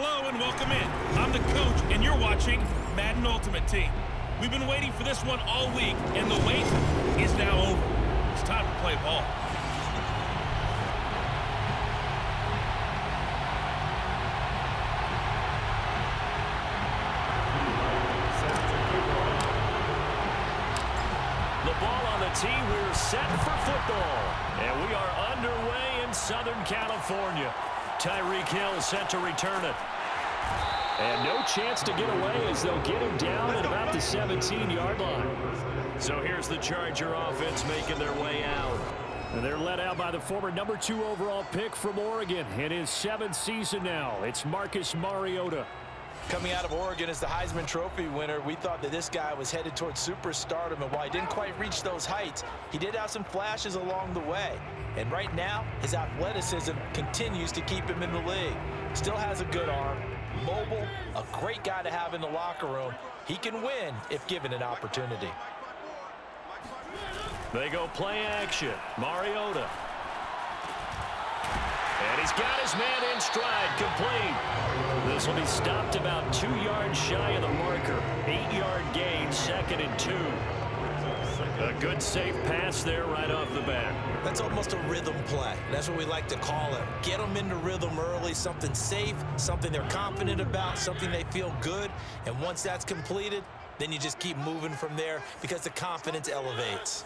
Hello and welcome in. I'm the coach, and you're watching Madden Ultimate Team. We've been waiting for this one all week, and the wait is now over. It's time to play ball. The ball on the tee. We're set for football. And we are underway in Southern California. Tyreek Hill set to return it. And no chance to get away as they'll get him down at about the 17-yard line. So here's the Charger offense making their way out. And they're led out by the former number 2 overall pick from Oregon in his 7th season now. It's Marcus Mariota. Coming out of Oregon as the Heisman Trophy winner, we thought that this guy was headed towards superstardom, and while he didn't quite reach those heights, he did have some flashes along the way. And right now, his athleticism continues to keep him in the league. Still has a good arm, mobile, a great guy to have in the locker room. He can win if given an opportunity. They go play action. Mariota. And he's got his man in stride, complete. This will be stopped about 2 yards shy of the marker. 8-yard gain, 2nd and 2. A good safe pass there right off the bat. That's almost a rhythm play. That's what we like to call it. Get them into rhythm early, something safe, something they're confident about, something they feel good. And once that's completed, then you just keep moving from there because the confidence elevates.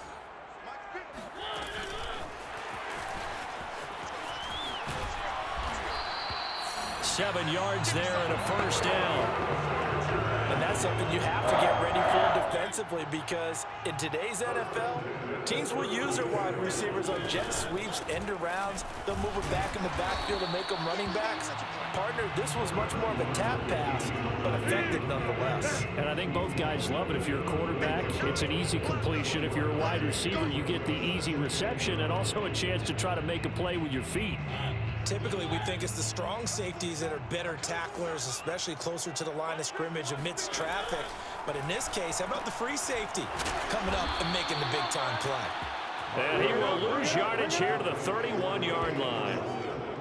Seven yards there and a first down. And that's something you have to get ready for defensively because in today's NFL, teams will use their wide receivers on jet sweeps, end arounds. They'll move it back in the backfield and make them running backs. Partner, this was much more of a tap pass, but effective nonetheless. And I think both guys love it. If you're a quarterback, it's an easy completion. If you're a wide receiver, you get the easy reception and also a chance to try to make a play with your feet. Typically, we think it's the strong safeties that are better tacklers, especially closer to the line of scrimmage amidst traffic. But in this case, how about the free safety coming up and making the big-time play? And he will lose yardage here to the 31-yard line.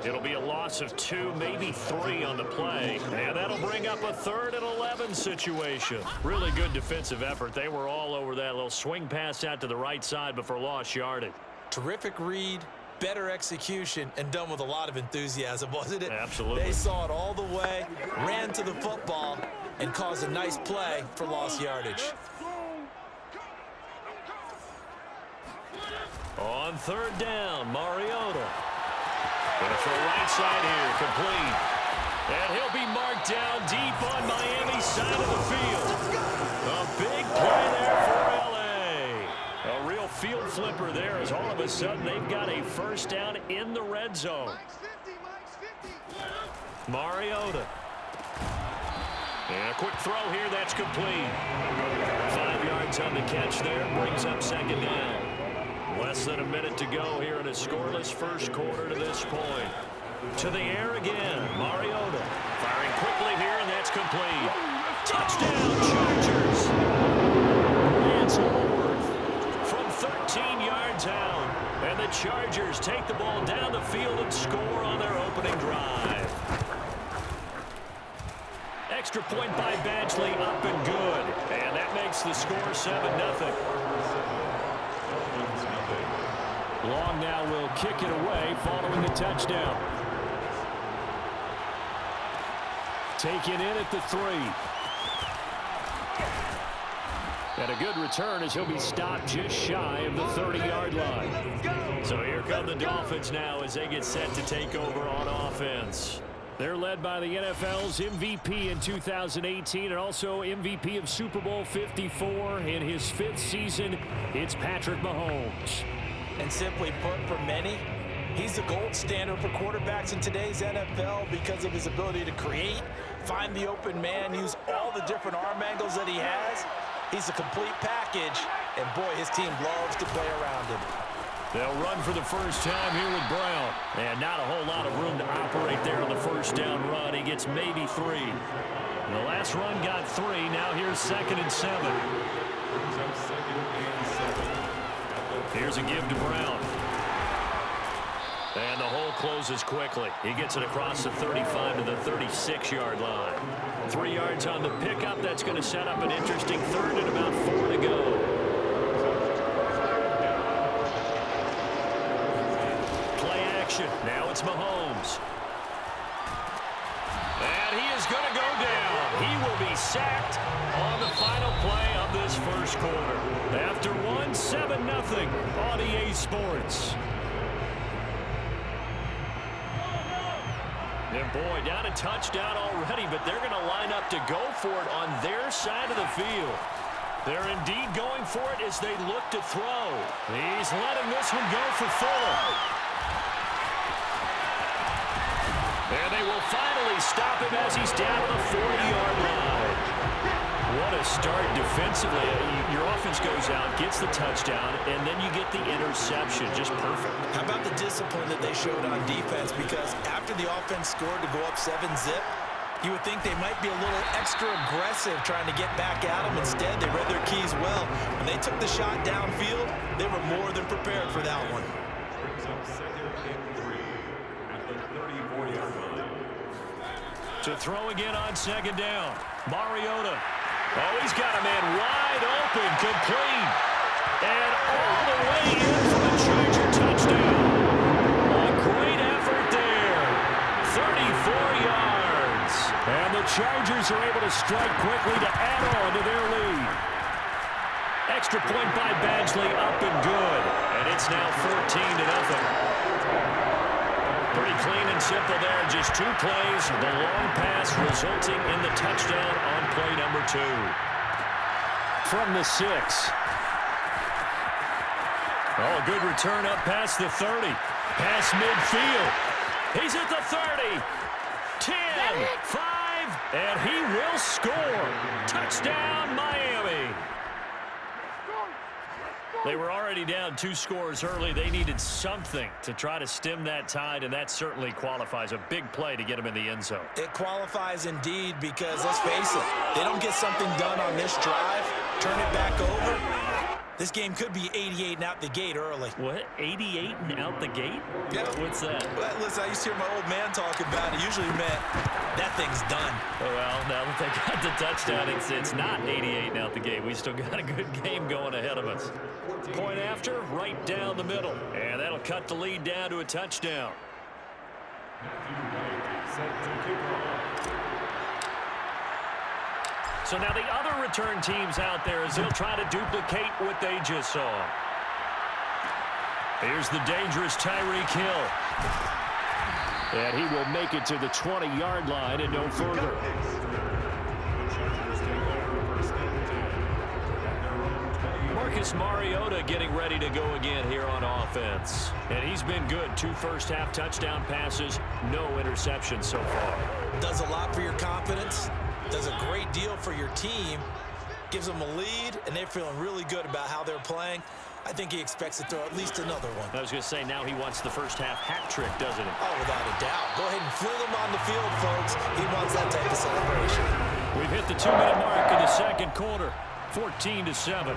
It'll be a loss of 2, maybe 3 on the play. And that'll bring up a 3rd and 11 situation. Really good defensive effort. They were all over that little swing pass out to the right side before lost yardage. Terrific read. Better execution, and done with a lot of enthusiasm, wasn't it? Absolutely. They saw it all the way, ran to the football, and caused a nice play for lost yardage. On 3rd down, Mariota. Gonna throw right side here, complete. And he'll be marked down deep on Miami's side of the field. A big play there for LA. A real field flipper there as all of a sudden they've got a first down in the red zone. Mariota. And a quick throw here, that's complete. 5 yards on the catch there, brings up 2nd down. Less than a minute to go here in a scoreless first quarter to this point. To the air again, Mariota. Firing quickly here, and that's complete. Touchdown, Chargers. It's Woolworth from 13 yards out. And the Chargers take the ball down the field and score on their opening drive. Extra point by Badgley, up and good. And that makes the score 7-0. Long now will kick it away following the touchdown. Taken in at the 3. And a good return as he'll be stopped just shy of the 30-yard line. So here come the Dolphins now as they get set to take over on offense. They're led by the NFL's MVP in 2018 and also MVP of Super Bowl 54 in his 5th season. It's Patrick Mahomes. And simply put, for many, he's the gold standard for quarterbacks in today's NFL because of his ability to create, find the open man, use all the different arm angles that he has. He's a complete package, and boy, his team loves to play around him. They'll run for the first time here with Brown. And not a whole lot of room to operate there on the first down run. He gets maybe 3. The last run got 3. Now here's 2nd and 7. Here's a give to Brown. And the whole closes quickly. He gets it across the 35 to the 36-yard line. 3 yards on the pickup. That's going to set up an interesting third and about 4 to go. Play action. Now it's Mahomes. And he is going to go down. He will be sacked on the final play of this first quarter. After 7-0 on EA Sports. And boy, down a touchdown already, but they're going to line up to go for it on their side of the field. They're indeed going for it as they look to throw. He's letting this one go for Fuller. And they will finally stop him as he's down to the 40-yard line. What a start defensively. Your offense goes out, gets the touchdown, and then you get the interception. Just perfect. How about the discipline that they showed on defense? Because after the offense scored to go up 7-zip, you would think they might be a little extra aggressive trying to get back at them. Instead, they read their keys well. When they took the shot downfield, they were more than prepared for that one. To throw again on second down. Mariota. Oh, he's got a man wide open, complete. And all the way in for the Charger touchdown. A great effort there. 34 yards. And the Chargers are able to strike quickly to add on to their lead. Extra point by Badgley, up and good. And it's now 14-0. Pretty clean and simple there. Just 2 plays. The long pass resulting in the touchdown on play number 2. From the 6. Oh, a good return up past the 30. Past midfield. He's at the 30. 10, 5, and he will score. Touchdown, Miami. They were already down 2 scores early. They needed something to try to stem that tide, and that certainly qualifies. A big play to get them in the end zone. It qualifies indeed because, let's face it, they don't get something done on this drive, turn it back over. This game could be 88 and out the gate early. What? 88 and out the gate? Yeah. What's that? Well, listen, I used to hear my old man talk about it. Usually meant that thing's done. Well, now that they got the touchdown, it's not 88 and out the gate. We still got a good game going ahead of us. Point after, right down the middle. And that'll cut the lead down to a touchdown. So now the other return teams out there as they'll try to duplicate what they just saw. Here's the dangerous Tyreek Hill. And he will make it to the 20-yard line and no further. Marcus Mariota getting ready to go again here on offense. And he's been good. 2 first-half touchdown passes, no interceptions so far. Does a lot for your confidence. Does a great deal for your team. Gives them a lead, and they're feeling really good about how they're playing. I think he expects to throw at least another one. I was going to say, now he wants the first-half hat trick, doesn't he? Oh, without a doubt. Go ahead and fling him on the field, folks. He wants that type of celebration. We've hit the 2-minute mark of the second quarter. 14-7.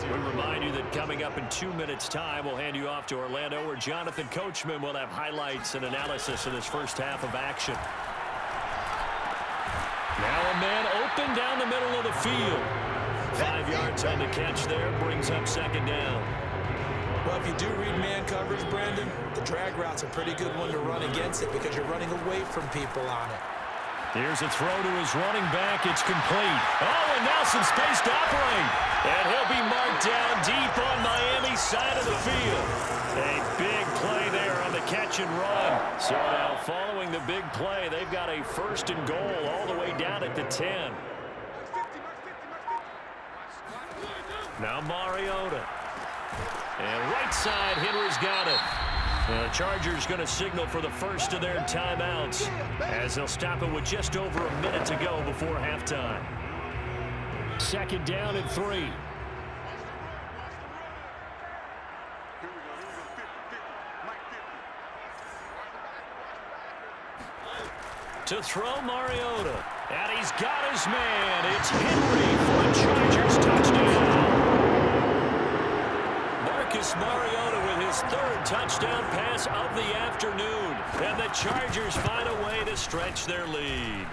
We remind you that coming up in 2 minutes' time, we'll hand you off to Orlando, where Jonathan Coachman will have highlights and analysis of this first half of action. Now a man open down the middle of the field. 5 yards on the catch there, brings up second down. Well, if you do read man coverage, Brandon, the drag route's a pretty good one to run against it because you're running away from people on it. Here's a throw to his running back. It's complete. Oh, and now some space to operate. And he'll be marked down deep on Miami's side of the field. A big play there on the catch and run. So now following the big play, they've got a first and goal all the way down at the 10. Now Mariota. And right side, Henry's got it. And the Chargers going to signal for the first of their timeouts as they'll stop it with just over a minute to go before halftime. Second down and 3. To throw Mariota. And he's got his man. It's Henry for a Chargers touchdown. Marcus Mariota with his third touchdown pass of the afternoon. And the Chargers find a way to stretch their lead.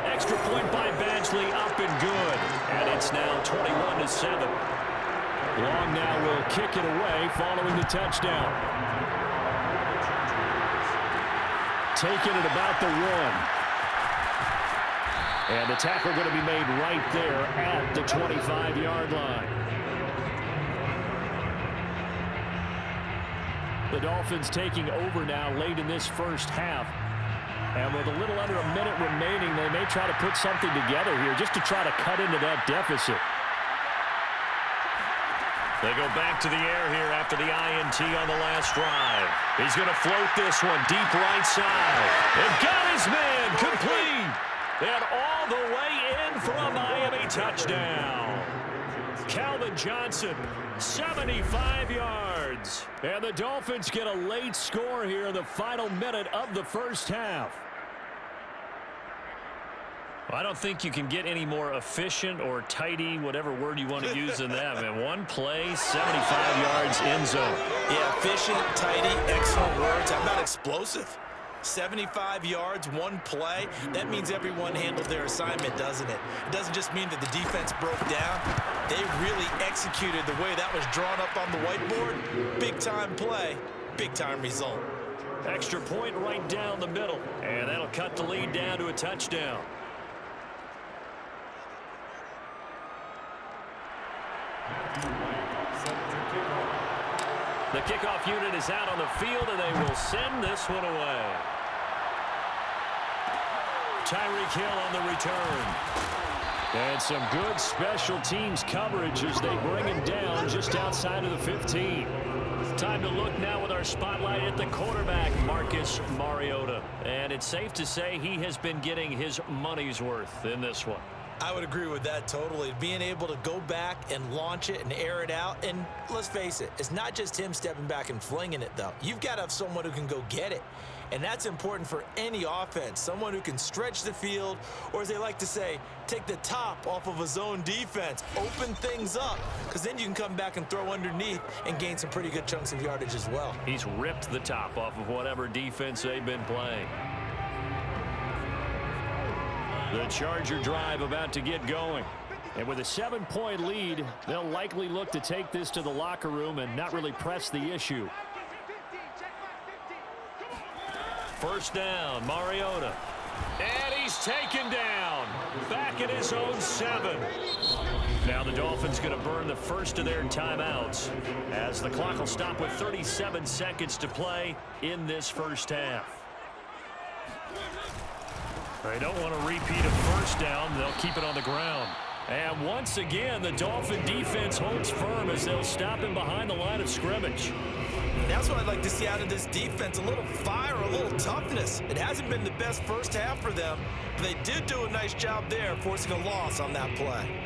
Extra point by Badgley, up and good. And it's now 21-7. Long now will kick it away following the touchdown. Taking it about the 1. And the tackle going to be made right there at the 25-yard line. The Dolphins taking over now late in this first half. And with a little under a minute remaining, they may try to put something together here just to try to cut into that deficit. They go back to the air here after the INT on the last drive. He's going to float this one deep right side. And got his man complete. And all the way in for a Miami touchdown. Calvin Johnson, 75 yards. And the Dolphins get a late score here in the final minute of the first half. I don't think you can get any more efficient or tidy, whatever word you want to use in that. Man, one play, 75 yards, end zone. Yeah, efficient, tidy, excellent words. How about explosive? 75 yards, one play. That means everyone handled their assignment, doesn't it? It doesn't just mean that the defense broke down. They really executed the way that was drawn up on the whiteboard. Big-time play, big-time result. Extra point right down the middle. And that'll cut the lead down to a touchdown. The kickoff unit is out on the field, and they will send this one away. Tyreek Hill on the return. And some good special teams coverage as they bring him down just outside of the 15. Time to look now with our spotlight at the quarterback, Marcus Mariota. And it's safe to say he has been getting his money's worth in this one. I would agree with that totally. Being able to go back and launch it and air it out. And let's face it, it's not just him stepping back and flinging it, though. You've got to have someone who can go get it. And that's important for any offense. Someone who can stretch the field, or as they like to say, take the top off of a zone defense. Open things up, because then you can come back and throw underneath and gain some pretty good chunks of yardage as well. He's ripped the top off of whatever defense they've been playing. The Charger drive about to get going. And with a 7-point lead, they'll likely look to take this to the locker room and not really press the issue. First down, Mariota. And he's taken down. Back at his own 7. Now the Dolphins going to burn the first of their timeouts as the clock will stop with 37 seconds to play in this first half. They don't want to repeat a first down. They'll keep it on the ground. And once again, the Dolphin defense holds firm as they'll stop him behind the line of scrimmage. That's what I'd like to see out of this defense, a little fire, a little toughness. It hasn't been the best first half for them, but they did do a nice job there, forcing a loss on that play.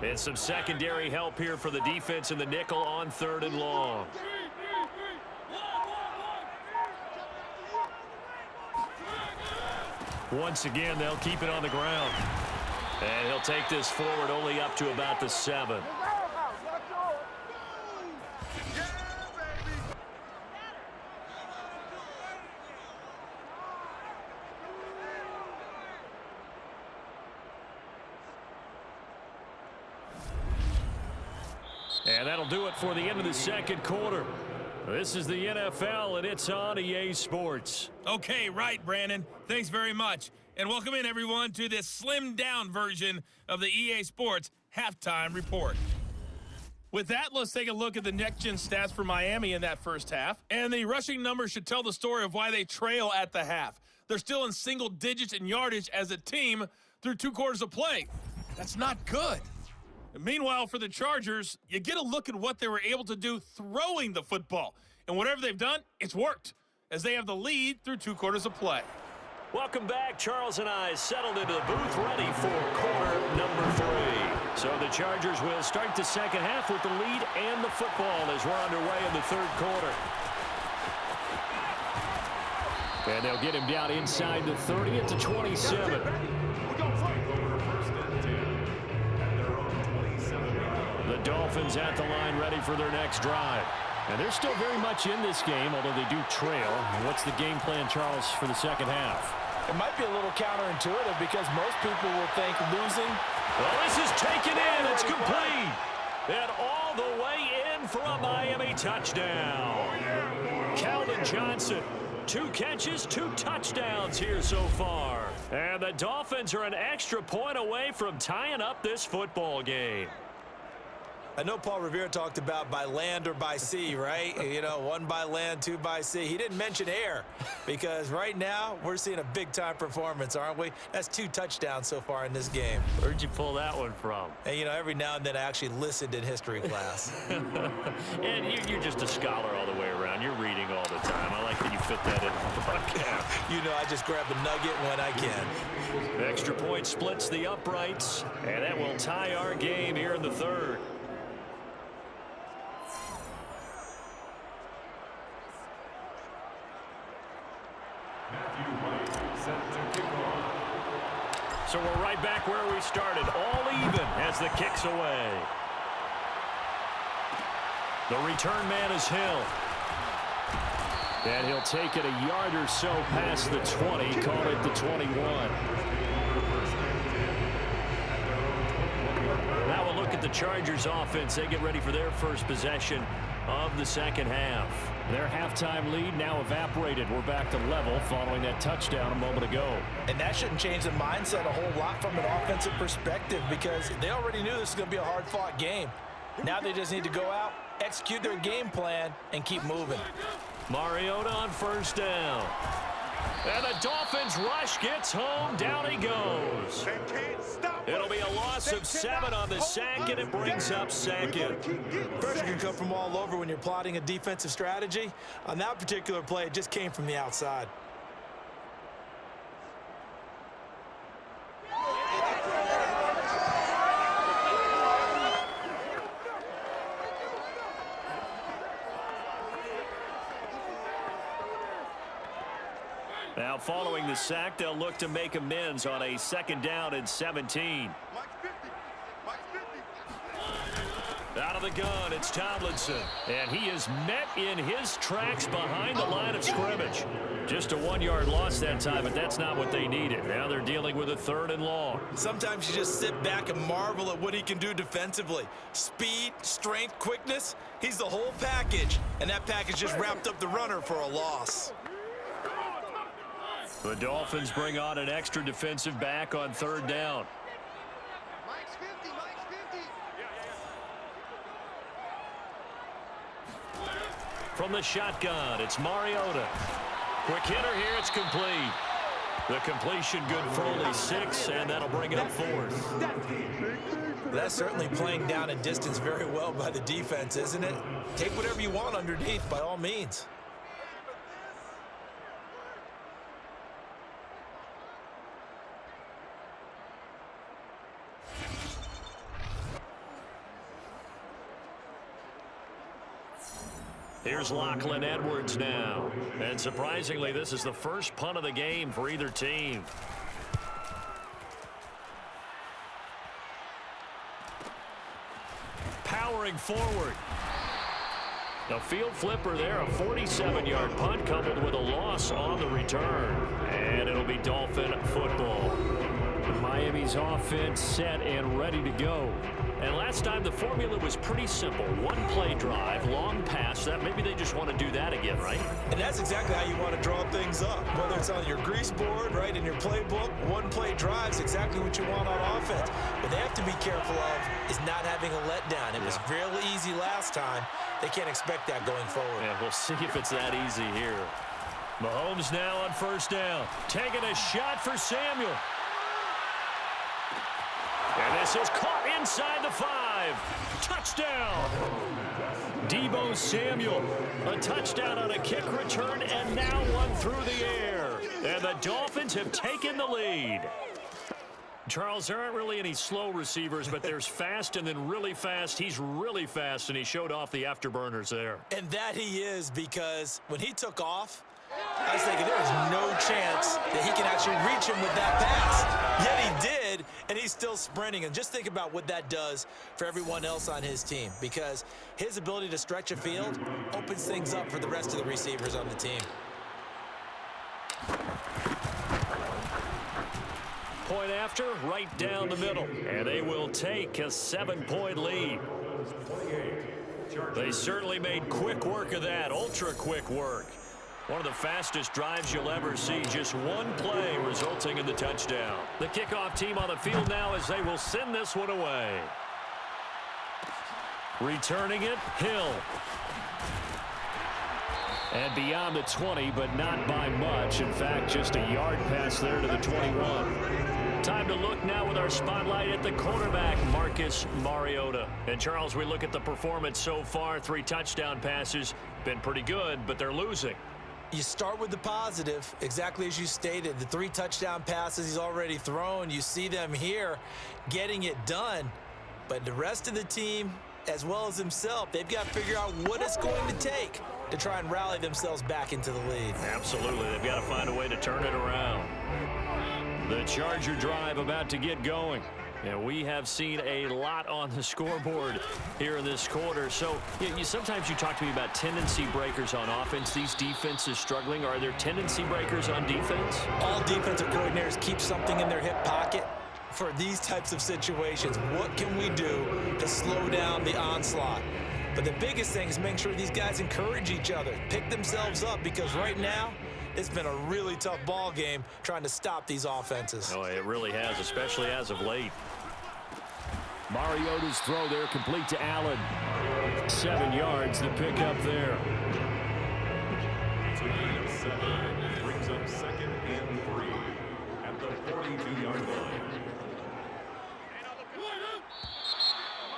And some secondary help here for the defense in the nickel on 3rd and long. Once again, they'll keep it on the ground. And he'll take this forward only up to about the 7. And that'll do it for the end of the second quarter. This is the NFL, and it's on EA Sports. Okay, right, Brandon. Thanks very much. And welcome in, everyone, to this slimmed-down version of the EA Sports Halftime Report. With that, let's take a look at the next-gen stats for Miami in that first half. And the rushing numbers should tell the story of why they trail at the half. They're still in single digits in yardage as a team through 2 quarters of play. That's not good. Meanwhile, for the Chargers, you get a look at what they were able to do throwing the football. And whatever they've done, it's worked, as they have the lead through 2 quarters of play. Welcome back. Charles and I settled into the booth ready for quarter number 3. So the Chargers will start the second half with the lead and the football as we're underway in the 3rd quarter. And they'll get him down inside the 30 at the 27. The Dolphins at the line ready for their next drive. And they're still very much in this game, although they do trail. What's the game plan, Charles, for the second half? It might be a little counterintuitive because most people will think losing. Well, this is taken in. It's complete. And all the way in for a Miami touchdown. Calvin Johnson, 2 catches, 2 touchdowns here so far. And the Dolphins are an extra point away from tying up this football game. I know Paul Revere talked about by land or by sea, right? You know, 1 by land, 2 by sea. He didn't mention air because right now we're seeing a big-time performance, aren't we? That's 2 touchdowns so far in this game. Where'd you pull that one from? And, you know, every now and then I actually listened in history class. And you're just a scholar all the way around. You're reading all the time. I like that you fit that in the broadcast. You know, I just grab a nugget when I can. Extra point splits the uprights, and that will tie our game here in the 3rd. So we're right back where we started, all even as the kick's away. The return man is Hill. And he'll take it a yard or so past the 20, call it the 21. Now we'll look at the Chargers offense. They get ready for their first possession of the second half. Their halftime lead now evaporated. We're back to level following that touchdown a moment ago. And that shouldn't change the mindset a whole lot from an offensive perspective because they already knew this was going to be a hard-fought game. Now they just need to go out, execute their game plan, and keep moving. Mariota on first down. And the Dolphins rush gets home. Down he goes. It'll be a loss of 7 on the sack, and it brings up second. Pressure can come from all over when you're plotting a defensive strategy. On that particular play, it just came from the outside. Now, following the sack, they'll look to make amends on a 2nd down and 17. Out of the gun, it's Tomlinson. And he is met in his tracks behind the line of scrimmage. Just a 1-yard loss that time, but that's not what they needed. Now they're dealing with a 3rd and long. Sometimes you just sit back and marvel at what he can do defensively. Speed, strength, quickness, he's the whole package. And that package just wrapped up the runner for a loss. The Dolphins bring on an extra defensive back on 3rd down. From the shotgun, it's Mariota. Quick hitter here, it's complete. The completion good for only 6, and that'll bring up 4th. That's certainly playing down a distance very well by the defense, isn't it? Take whatever you want underneath, by all means. Here's Lachlan Edwards now. And surprisingly, this is the first punt of the game for either team. Powering forward. A field flipper there, a 47-yard punt coupled with a loss on the return. And it'll be Dolphin football. Miami's offense set and ready to go. And last time the formula was pretty simple. 1-play drive, long pass. That maybe they just want to do that again, right? And that's exactly how you want to draw things up. Whether it's on your grease board, right, in your playbook, 1-play drive's exactly what you want on offense. What they have to be careful of is not having a letdown. It was real easy last time. They can't expect that going forward. Yeah, we'll see if it's that easy here. Mahomes now on first down. Taking a shot for Samuel. And this is caught inside the 5. Touchdown. Deebo Samuel. A touchdown on a kick return, and now one through the air. And the Dolphins have taken the lead. Charles, there aren't really any slow receivers, but there's fast and then really fast. He's really fast, and he showed off the afterburners there. And that he is, because when he took off, I was thinking there is no chance that he can actually reach him with that pass. Yet he did, and he's still sprinting. And just think about what that does for everyone else on his team, because his ability to stretch a field opens things up for the rest of the receivers on the team. Point after, right down the middle. And they will take a 7-point lead. They certainly made quick work of that, ultra-quick work. One of the fastest drives you'll ever see, just one play resulting in the touchdown. The kickoff team on the field now as they will send this one away. Returning it, Hill. And beyond the 20, but not by much. In fact, just a yard pass there to the 21. Time to look now with our spotlight at the quarterback, Marcus Mariota. And Charles, we look at the performance so far. 3 touchdown passes. Been pretty good, but they're losing. You start with the positive, exactly as you stated. The 3 touchdown passes he's already thrown. You see them here getting it done. But the rest of the team, as well as himself, they've got to figure out what it's going to take to try and rally themselves back into the lead. Absolutely. They've got to find a way to turn it around. The Charger drive about to get going. And we have seen a lot on the scoreboard here in this quarter. So sometimes you talk to me about tendency breakers on offense. These defenses struggling. Are there tendency breakers on defense? All defensive coordinators keep something in their hip pocket for these types of situations. What can we do to slow down the onslaught? But the biggest thing is making sure these guys encourage each other, pick themselves up, because right now it's been a really tough ball game trying to stop these offenses. Oh, it really has, especially as of late. Mariota's throw there complete to Allen. 7 yards, the pickup there. It's a gain of 7. Brings up 2nd and 3 at the 42-yard line.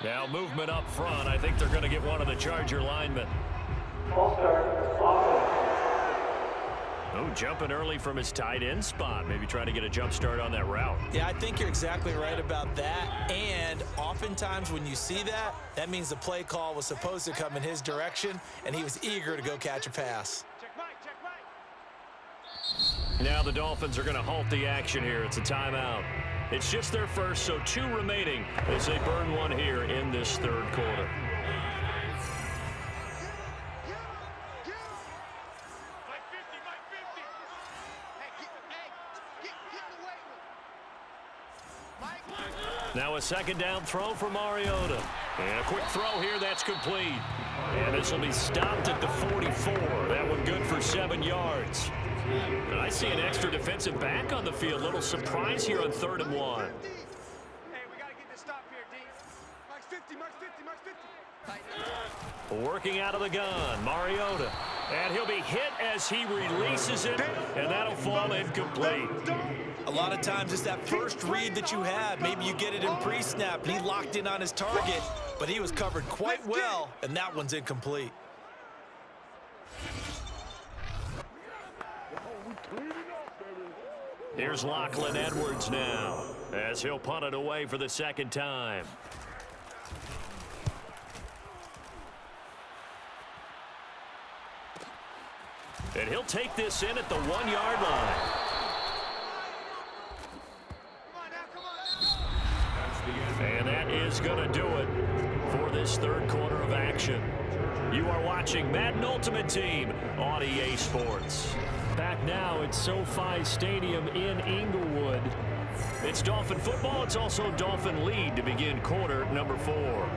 Now movement up front. I think they're going to get one of the Charger linemen. Oh, jumping early from his tight end spot. Maybe trying to get a jump start on that route. Yeah, I think you're exactly right about that. And oftentimes when you see that, that means the play call was supposed to come in his direction, and he was eager to go catch a pass. Now the Dolphins are going to halt the action here. It's a timeout. It's just their first, so 2 remaining as they burn one here in this 3rd quarter. Now a 2nd down throw for Mariota. And a quick throw here, that's complete. And this will be stopped at the 44. That one good for 7 yards. And I see an extra defensive back on the field. Little surprise here on 3rd and 1. Hey, we got to get this stop here, D. Max 50, Max 50, Max 50. Working out of the gun, Mariota. And he'll be hit as he releases it, and that'll fall incomplete. A lot of times it's that first read that you have. Maybe you get it in pre-snap, and he locked in on his target, but he was covered quite well, and that one's incomplete. Here's Lachlan Edwards now, as he'll punt it away for the 2nd time. And he'll take this in at the 1-yard line. And that is going to do it for this 3rd quarter of action. You are watching Madden Ultimate Team on EA Sports. Back now at SoFi Stadium in Inglewood. It's Dolphin football. It's also Dolphin lead to begin quarter number 4.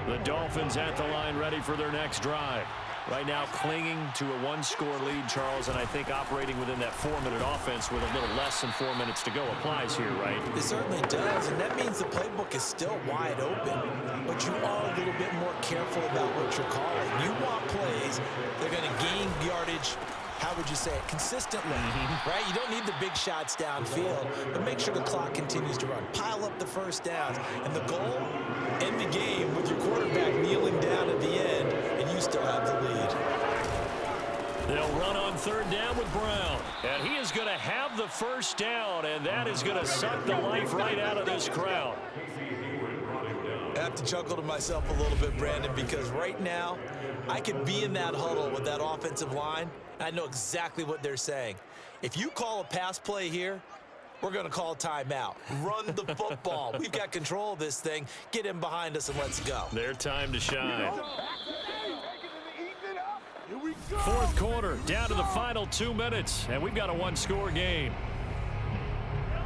The Dolphins at the line ready for their next drive. Right now clinging to a 1-score lead, Charles, and I think operating within that 4-minute offense with a little less than 4 minutes to go applies here, right? It certainly does, and that means the playbook is still wide open, but you are a little bit more careful about what you're calling. You want plays that are going to gain yardage, how would you say it, consistently, right? You don't need the big shots downfield, but make sure the clock continues to run. Pile up the first downs, and the goal, end the game with your quarterback kneeling down at the end, and you still have the lead. They'll run on 3rd down with Brown, and he is going to have the first down, and that is going to suck the life right out of this crowd. have to chuckle to myself a little bit, Brandon, because right now I could be in that huddle with that offensive line. I know exactly what they're saying. If you call a pass play here, we're going to call timeout. Run the football. We've got control of this thing. Get in behind us and let's go. Their time to shine. Fourth quarter, down to the final 2 minutes, and we've got a one-score game.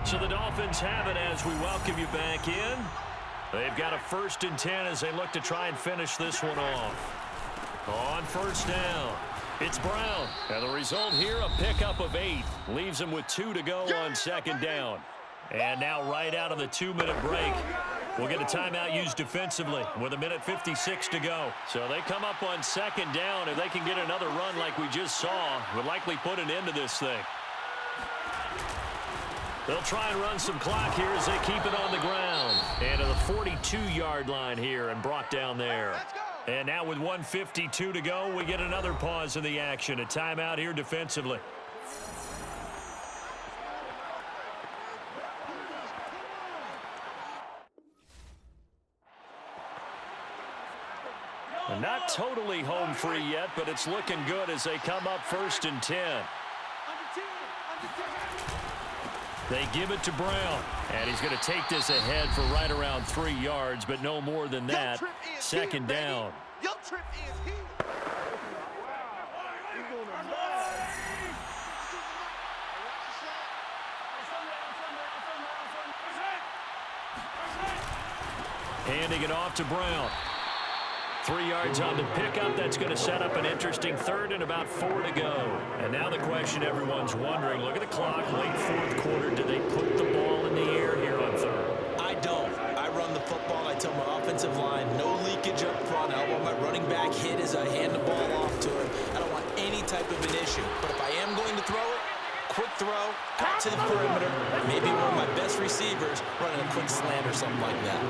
So the Dolphins have it as we welcome you back in. They've got a 1st and 10 as they look to try and finish this one off. On first down, it's Brown. And the result here, a pickup of 8. Leaves him with 2 to go on 2nd down. And now right out of the 2-minute break, we'll get a timeout used defensively with 1:56 to go. So they come up on 2nd down. If they can get another run like we just saw, would likely put an end to this thing. They'll try and run some clock here as they keep it on the ground. And to the 42-yard line here and brought down there. And now with 1:52 to go, we get another pause in the action. A timeout here defensively. And not totally home free yet, but it's looking good as they come up 1st and 10. They give it to Brown, and he's going to take this ahead for right around 3 yards, but no more than that. 2nd down. Your trip is here. Handing it off to Brown. 3 yards on the pickup. That's going to set up an interesting 3rd and about 4 to go. And now the question everyone's wondering, look at the clock, late 4th quarter. Do they put the ball in the air here on 3rd? I don't. I run the football. I tell my offensive line, no leakage up front. I don't want my running back hit as I hand the ball off to him. I don't want any type of an issue. But if I am going to throw it, quick throw, out to the perimeter, maybe one of my best receivers running a quick slant or something like that.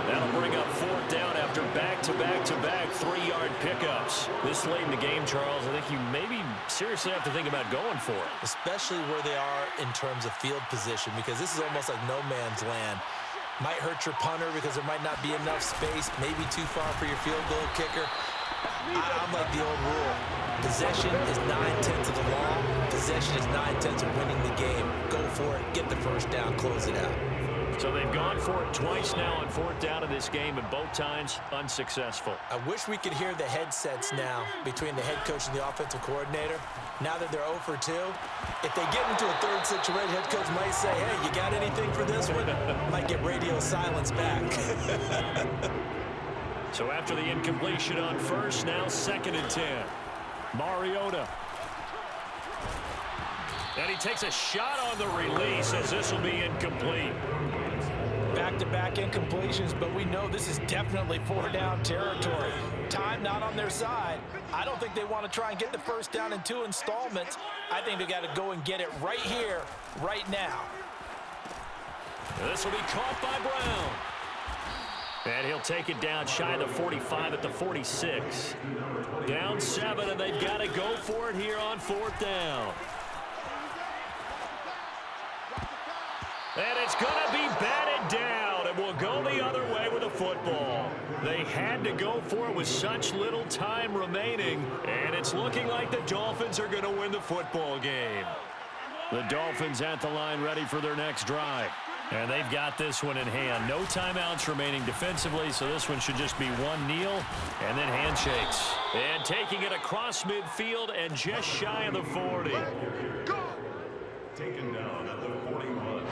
That'll bring up 4th down after back-to-back 3-yard pickups. This late in the game, Charles, I think you maybe seriously have to think about going for it. Especially where they are in terms of field position, because this is almost like no man's land. Might hurt your punter because there might not be enough space, maybe too far for your field goal kicker. I'm like the old rule. Possession is 9/10 of the law. Possession is 9/10 of winning the game. Go for it. Get the 1st down. Close it out. So they've gone for it twice now on 4th down in this game, and both times unsuccessful. I wish we could hear the headsets now between the head coach and the offensive coordinator. Now that they're 0 for 2, if they get into a 3rd situation, head coach might say, hey, you got anything for this one? Might get radio silence back. So after the incompletion on 1st, now 2nd and 10. Mariota. And he takes a shot on the release as this will be incomplete. Back-to-back incompletions, but we know this is definitely 4-down territory. Time not on their side. I don't think they want to try and get the 1st down in 2 installments. I think they got to go and get it right here, right now. This will be caught by Brown. And he'll take it down shy of the 45 at the 46. Down 7, and they've got to go for it here on 4th down. And it's going to be batted down, and we'll go the other way with the football. They had to go for it with such little time remaining, and it's looking like the Dolphins are going to win the football game. The Dolphins at the line ready for their next drive. And they've got this one in hand. No timeouts remaining defensively, so this one should just be one kneel and then handshakes. And taking it across midfield and just shy of the 40. Taken down at the 41.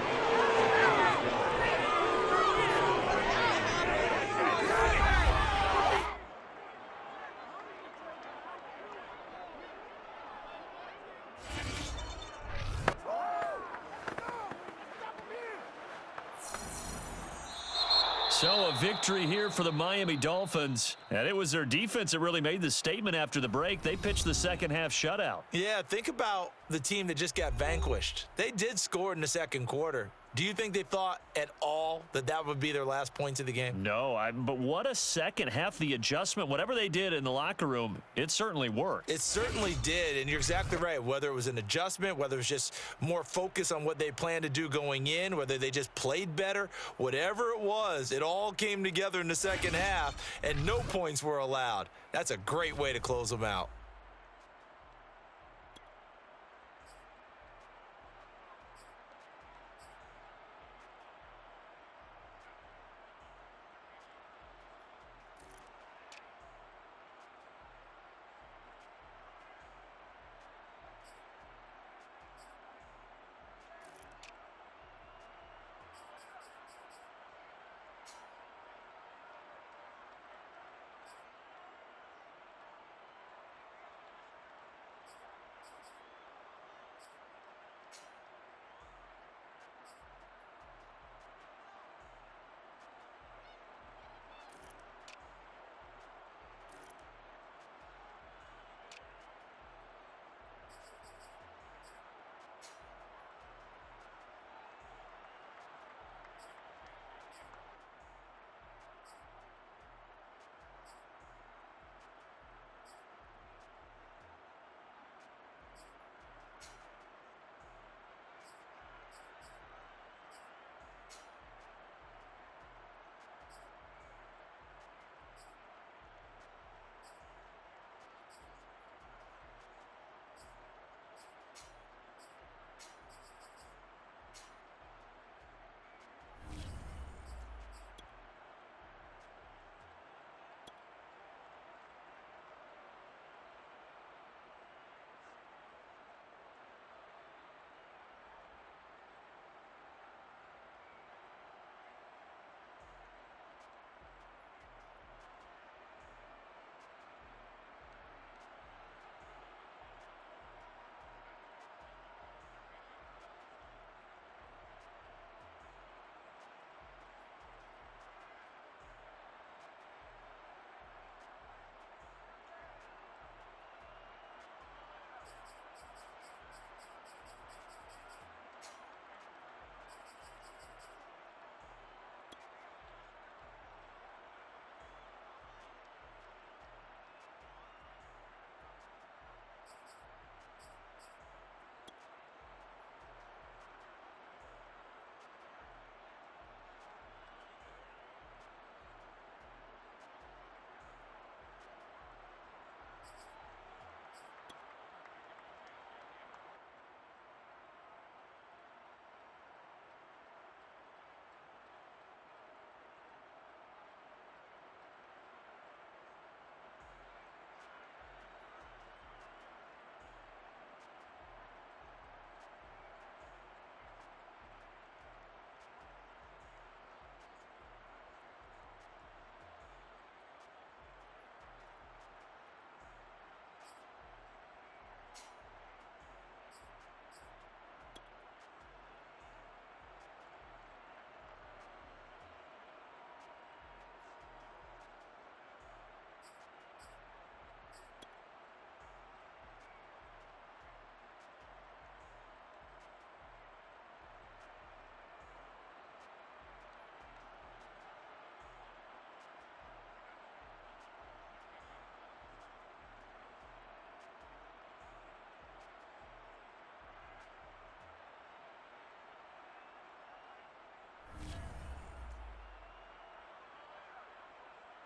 So a victory here for the Miami Dolphins. And it was their defense that really made the statement after the break. They pitched the second half shutout. Yeah, think about the team that just got vanquished. They did score in the 2nd quarter, Do you think they thought at all that that would be their last points of the game? No, but what a second half. The adjustment, whatever they did in the locker room, it certainly worked. It certainly did, and you're exactly right. Whether it was an adjustment, whether it was just more focus on what they planned to do going in, whether they just played better, whatever it was, it all came together in the second half, and no points were allowed. That's a great way to close them out.